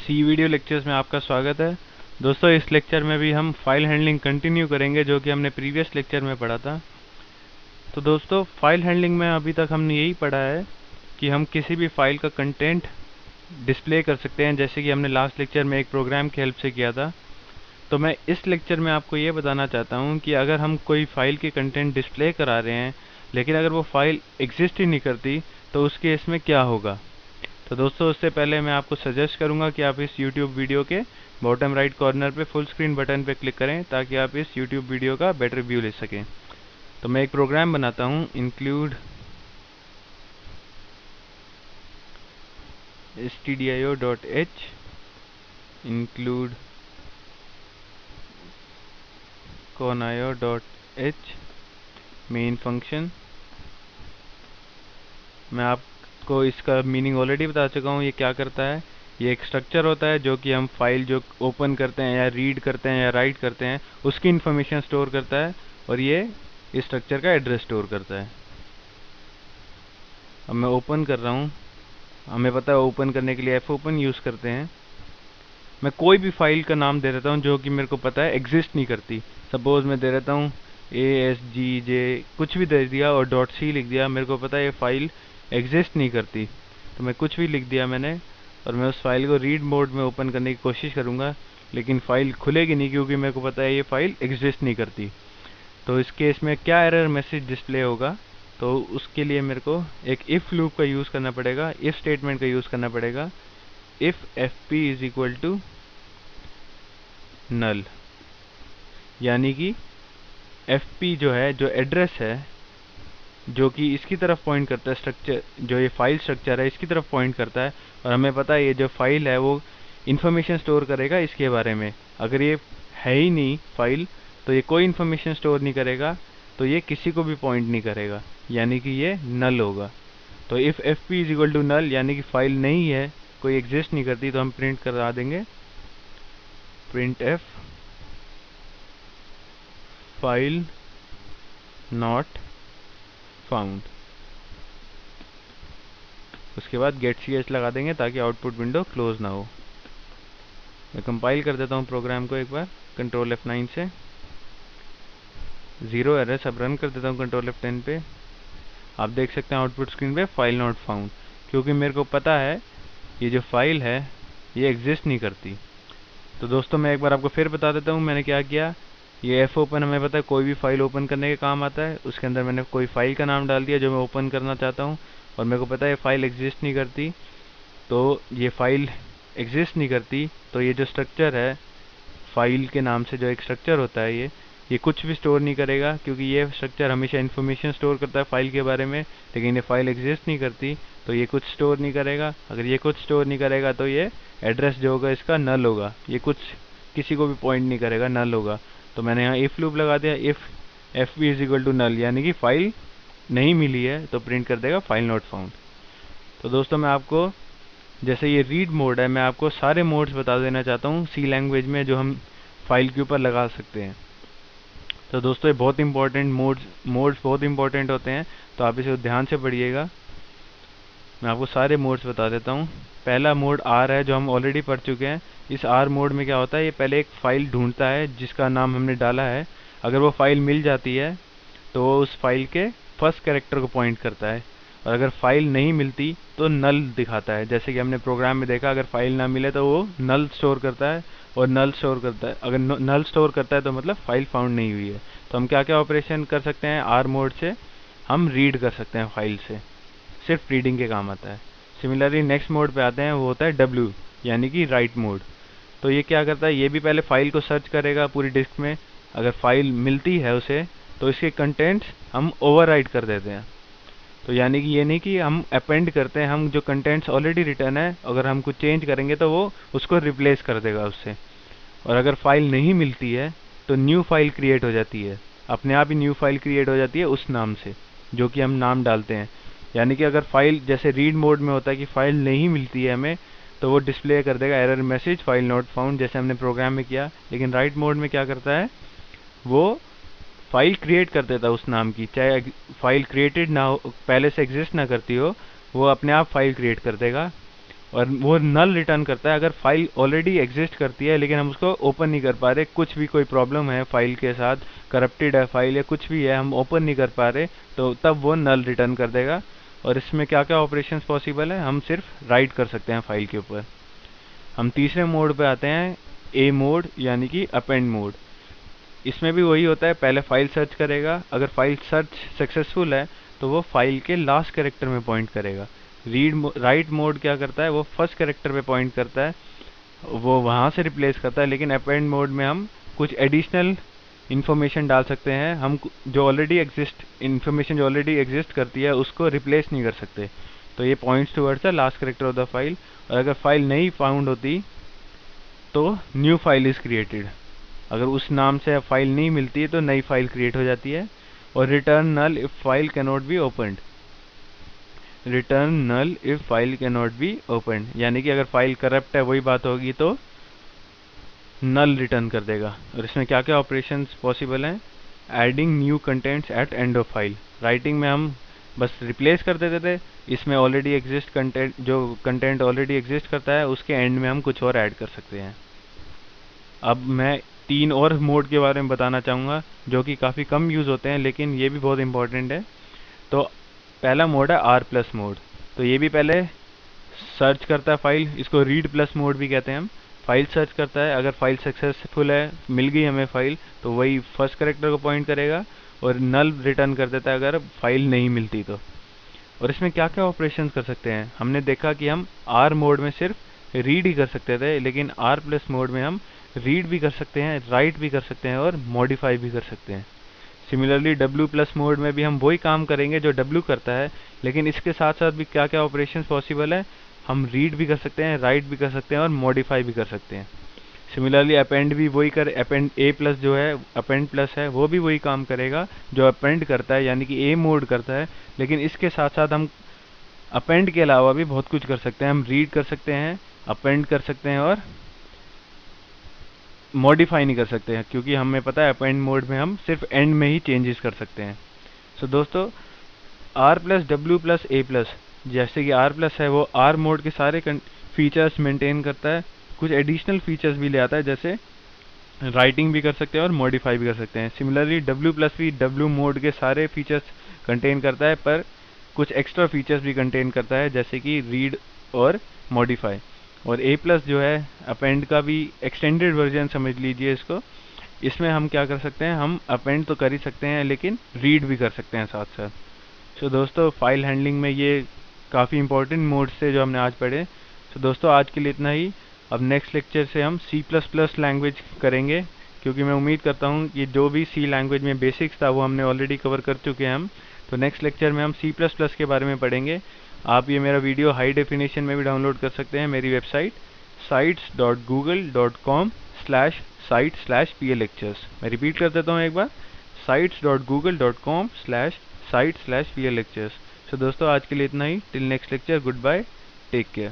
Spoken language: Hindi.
सी वीडियो लेक्चर्स में आपका स्वागत है। दोस्तों, इस लेक्चर में भी हम फाइल हैंडलिंग कंटिन्यू करेंगे जो कि हमने प्रीवियस लेक्चर में पढ़ा था। तो दोस्तों, फाइल हैंडलिंग में अभी तक हमने यही पढ़ा है कि हम किसी भी फाइल का कंटेंट डिस्प्ले कर सकते हैं, जैसे कि हमने लास्ट लेक्चर में एक प्रोग्राम की हेल्प से किया था। तो मैं इस लेक्चर में आपको ये बताना चाहता हूँ कि अगर हम कोई फाइल के कंटेंट डिस्प्ले करा रहे हैं लेकिन अगर वो फाइल एग्जिस्ट ही नहीं करती तो उस केस में क्या होगा। तो दोस्तों, उससे पहले मैं आपको सजेस्ट करूंगा कि आप इस YouTube वीडियो के बॉटम राइट कॉर्नर पे फुल स्क्रीन बटन पे क्लिक करें ताकि आप इस YouTube वीडियो का बेटर व्यू ले सकें। तो मैं एक प्रोग्राम बनाता हूं, include stdio.h include conio.h main function. मैं आपको इसका मीनिंग ऑलरेडी बता चुका हूँ। ये क्या करता है, ये एक स्ट्रक्चर होता है जो कि हम फाइल जो ओपन करते हैं या रीड करते हैं या राइट करते हैं उसकी इन्फॉर्मेशन स्टोर करता है और ये इस स्ट्रक्चर का एड्रेस स्टोर करता है। अब मैं ओपन कर रहा हूँ। हमें पता है ओपन करने के लिए fopen यूज़ करते हैं। मैं कोई भी फाइल का नाम दे देता हूँ जो कि मेरे को पता है एग्जिस्ट नहीं करती। सपोज मैं दे देता हूँ ASGJ, कुछ भी दे दिया और .c लिख दिया। मेरे को पता है ये फाइल एग्जिस्ट नहीं करती, तो मैं कुछ भी लिख दिया मैंने और मैं उस फाइल को रीड मोड में ओपन करने की कोशिश करूँगा, लेकिन फाइल खुलेगी नहीं क्योंकि मेरे को पता है ये फाइल एग्जिस्ट नहीं करती। तो इस केस में क्या एरर मैसेज डिस्प्ले होगा, तो उसके लिए मेरे को एक इफ़ लूप का यूज़ करना पड़ेगा, इफ़ स्टेटमेंट का यूज़ करना पड़ेगा। If fp is equal to null, यानी कि fp जो है, जो एड्रेस है जो कि इसकी तरफ पॉइंट करता है, स्ट्रक्चर जो ये फाइल स्ट्रक्चर है इसकी तरफ पॉइंट करता है और हमें पता है ये जो फाइल है वो इन्फॉर्मेशन स्टोर करेगा इसके बारे में। अगर ये है ही नहीं फाइल तो ये कोई इन्फॉर्मेशन स्टोर नहीं करेगा, तो ये किसी को भी पॉइंट नहीं करेगा, यानी कि ये नल होगा। तो if fp is equal to null यानी कि फाइल नहीं है, कोई एग्जिस्ट नहीं करती, तो हम प्रिंट करा देंगे printf फाइल नॉट फाउंड। उसके बाद गेट ch लगा देंगे ताकि आउटपुट विंडो क्लोज ना हो। मैं कंपाइल कर देता हूँ प्रोग्राम को एक बार कंट्रोल F9 से। 0 एरर। अब रन कर देता हूँ कंट्रोल F10 पे। आप देख सकते हैं आउटपुट स्क्रीन पे फाइल नॉट फाउंड, क्योंकि मेरे को पता है ये जो फाइल है ये एग्जिस्ट नहीं करती। तो दोस्तों, मैं एक बार आपको फिर बता देता हूँ मैंने क्या किया। ये fopen हमें पता है कोई भी फाइल ओपन करने के काम आता है। उसके अंदर मैंने कोई फाइल का नाम डाल दिया जो मैं ओपन करना चाहता हूँ और मेरे को पता है ये फाइल एग्जिस्ट नहीं करती। तो ये फाइल एग्जिस्ट नहीं करती तो ये जो स्ट्रक्चर है फाइल के नाम से, जो एक स्ट्रक्चर होता है ये कुछ भी स्टोर नहीं करेगा, क्योंकि ये स्ट्रक्चर हमेशा इन्फॉर्मेशन स्टोर करता है फाइल के बारे में, लेकिन ये फाइल एग्जिस्ट नहीं करती तो ये कुछ स्टोर नहीं करेगा। अगर ये कुछ स्टोर नहीं करेगा तो ये एड्रेस जो होगा इसका नल होगा, ये कुछ किसी को भी पॉइंट नहीं करेगा, नल होगा। तो मैंने यहाँ इफ़ लूप लगा दिया, if fp is equal to null यानी कि फाइल नहीं मिली है तो प्रिंट कर देगा फाइल नॉट फाउंड। तो दोस्तों, मैं आपको जैसे ये रीड मोड है, मैं आपको सारे मोड्स बता देना चाहता हूँ सी लैंग्वेज में जो हम फाइल के ऊपर लगा सकते हैं। तो दोस्तों, ये बहुत इंपॉर्टेंट मोड्स बहुत इंपॉर्टेंट होते हैं, तो आप इसे ध्यान से पढ़िएगा। मैं आपको सारे मोड्स बता देता हूँ। पहला मोड R है जो हम ऑलरेडी पढ़ चुके हैं। इस R मोड में क्या होता है, ये पहले एक फ़ाइल ढूंढता है जिसका नाम हमने डाला है। अगर वो फाइल मिल जाती है तो वो उस फाइल के फर्स्ट कैरेक्टर को पॉइंट करता है, और अगर फाइल नहीं मिलती तो नल दिखाता है। जैसे कि हमने प्रोग्राम में देखा, अगर फाइल ना मिले तो वो नल स्टोर करता है और नल स्टोर करता है। अगर नल स्टोर करता है तो मतलब फाइल फाउंड नहीं हुई है। तो हम क्या क्या ऑपरेशन कर सकते हैं, R मोड से हम रीड कर सकते हैं फाइल से, सिर्फ रीडिंग के काम आता है। सिमिलरली नेक्स्ट मोड पे आते हैं, वो होता है W यानी कि राइट मोड। तो ये क्या करता है, ये भी पहले फाइल को सर्च करेगा पूरी डिस्क में। अगर फाइल मिलती है उसे तो इसके कंटेंट्स हम ओवरराइट कर देते हैं। तो यानी कि ये नहीं कि हम अपेंड करते हैं, हम जो कंटेंट्स ऑलरेडी रिटर्न है अगर हम कुछ चेंज करेंगे तो वो उसको रिप्लेस कर देगा उससे। और अगर फाइल नहीं मिलती है तो न्यू फाइल क्रिएट हो जाती है, अपने आप ही न्यू फाइल क्रिएट हो जाती है उस नाम से जो कि हम नाम डालते हैं। यानी कि अगर फाइल जैसे रीड मोड में होता है कि फाइल नहीं मिलती है हमें, तो वो डिस्प्ले कर देगा error message file not found, जैसे हमने प्रोग्राम में किया। लेकिन राइट मोड में क्या करता है, वो फाइल क्रिएट कर देता है उस नाम की, चाहे फाइल क्रिएटेड ना हो, पहले से एग्जिस्ट ना करती हो, वो अपने आप फाइल क्रिएट कर देगा और वो नल रिटर्न करता है अगर फाइल ऑलरेडी एग्जिस्ट करती है लेकिन हम उसको ओपन नहीं कर पा रहे, कुछ भी कोई प्रॉब्लम है फाइल के साथ, करप्टेड है फाइल या कुछ भी है, हम ओपन नहीं कर पा रहे, तो तब वो नल रिटर्न कर देगा। और इसमें क्या क्या ऑपरेशंस पॉसिबल है, हम सिर्फ राइट कर सकते हैं फाइल के ऊपर। हम तीसरे मोड पे आते हैं, ए मोड यानी कि अपेंड मोड। इसमें भी वही होता है, पहले फाइल सर्च करेगा, अगर फाइल सर्च सक्सेसफुल है तो वो फाइल के लास्ट कैरेक्टर में पॉइंट करेगा। राइट मोड क्या करता है, वो फर्स्ट कैरेक्टर पे पॉइंट करता है, वो वहाँ से रिप्लेस करता है। लेकिन अपेंड मोड में हम कुछ एडिशनल इन्फॉर्मेशन डाल सकते हैं, हम जो ऑलरेडी इन्फॉर्मेशन जो ऑलरेडी एग्जिस्ट करती है उसको रिप्लेस नहीं कर सकते। तो ये points towards the last character of the file. और अगर फाइल नहीं फाउंड होती तो न्यू फाइल इज़ क्रिएटेड, अगर उस नाम से फाइल नहीं मिलती है तो नई फाइल क्रिएट हो जाती है। और return null if file cannot be opened, return null if file cannot be opened यानी कि अगर फाइल करप्ट है वही बात होगी तो नल रिटर्न कर देगा। और इसमें क्या क्या ऑपरेशंस पॉसिबल हैं, adding new contents at end of file. Writing में हम बस रिप्लेस कर देते थे, इसमें ऑलरेडी एग्जिस्ट कंटेंट, जो कंटेंट ऑलरेडी एग्जिस्ट करता है उसके एंड में हम कुछ और ऐड कर सकते हैं। अब मैं 3 और मोड के बारे में बताना चाहूँगा जो कि काफ़ी कम यूज़ होते हैं लेकिन ये भी बहुत इंपॉर्टेंट है। तो पहला मोड है आर प्लस मोड। तो ये भी पहले सर्च करता है फाइल, इसको रीड प्लस मोड भी कहते हैं हम। फाइल सर्च करता है, अगर फाइल सक्सेसफुल है, मिल गई हमें फाइल, तो वही फर्स्ट कैरेक्टर को पॉइंट करेगा और नल रिटर्न कर देता है अगर फाइल नहीं मिलती तो। और इसमें क्या क्या ऑपरेशन कर सकते हैं, हमने देखा कि हम आर मोड में सिर्फ रीड ही कर सकते थे, लेकिन आर प्लस मोड में हम रीड भी कर सकते हैं, राइट भी कर सकते हैं और मॉडिफाई भी कर सकते हैं। सिमिलरली डब्ल्यू प्लस मोड में भी हम वही काम करेंगे जो डब्ल्यू करता है, लेकिन इसके साथ साथ भी क्या क्या ऑपरेशंस पॉसिबल है, हम रीड भी कर सकते हैं, राइट भी कर सकते हैं और मॉडिफाई भी कर सकते हैं। सिमिलरली अपेंड भी वही अपेंड ए प्लस जो है अपेंड प्लस है वो भी वही काम करेगा जो अपेंड करता है यानी कि ए मोड करता है। लेकिन इसके साथ साथ हम अपेंड के अलावा भी बहुत कुछ कर सकते हैं, हम रीड कर सकते हैं, अपेंड कर सकते हैं और मॉडिफाई नहीं कर सकते हैं, क्योंकि हमें पता है अपेंड मोड में हम सिर्फ एंड में ही चेंजेस कर सकते हैं। सो दोस्तों, R plus W plus A plus, जैसे कि आर प्लस है वो आर मोड के सारे फीचर्स मेंटेन करता है, कुछ एडिशनल फीचर्स भी ले आता है, जैसे राइटिंग भी कर सकते हैं और मॉडिफाई भी कर सकते हैं। सिमिलरली डब्ल्यू प्लस भी डब्ल्यू मोड के सारे फीचर्स कंटेन करता है, पर कुछ एक्स्ट्रा फीचर्स भी कंटेन करता है जैसे कि रीड और मॉडिफाई। और ए प्लस जो है अपेंड का भी एक्सटेंडेड वर्जन समझ लीजिए इसको। इसमें हम क्या कर सकते हैं, हम अपेंड तो कर ही सकते हैं लेकिन रीड भी कर सकते हैं साथ साथ। सो दोस्तों, फाइल हैंडलिंग में ये काफ़ी इंपॉर्टेंट मोड्स थे जो हमने आज पढ़े। सो दोस्तों, आज के लिए इतना ही। अब नेक्स्ट लेक्चर से हम C++ लैंग्वेज करेंगे, क्योंकि मैं उम्मीद करता हूँ कि जो भी C लैंग्वेज में बेसिक्स था वो हमने ऑलरेडी कवर कर चुके हैं हम। तो नेक्स्ट लेक्चर में हम C++ के बारे में पढ़ेंगे। आप ये मेरा वीडियो हाई डेफिनेशन में भी डाउनलोड कर सकते हैं मेरी वेबसाइट sites.google.com/site/pllectures। मैं रिपीट कर देता हूँ एक बार, sites.google.com/site/pllectures। सो दोस्तों, आज के लिए इतना ही। Till next lecture, goodbye, take care.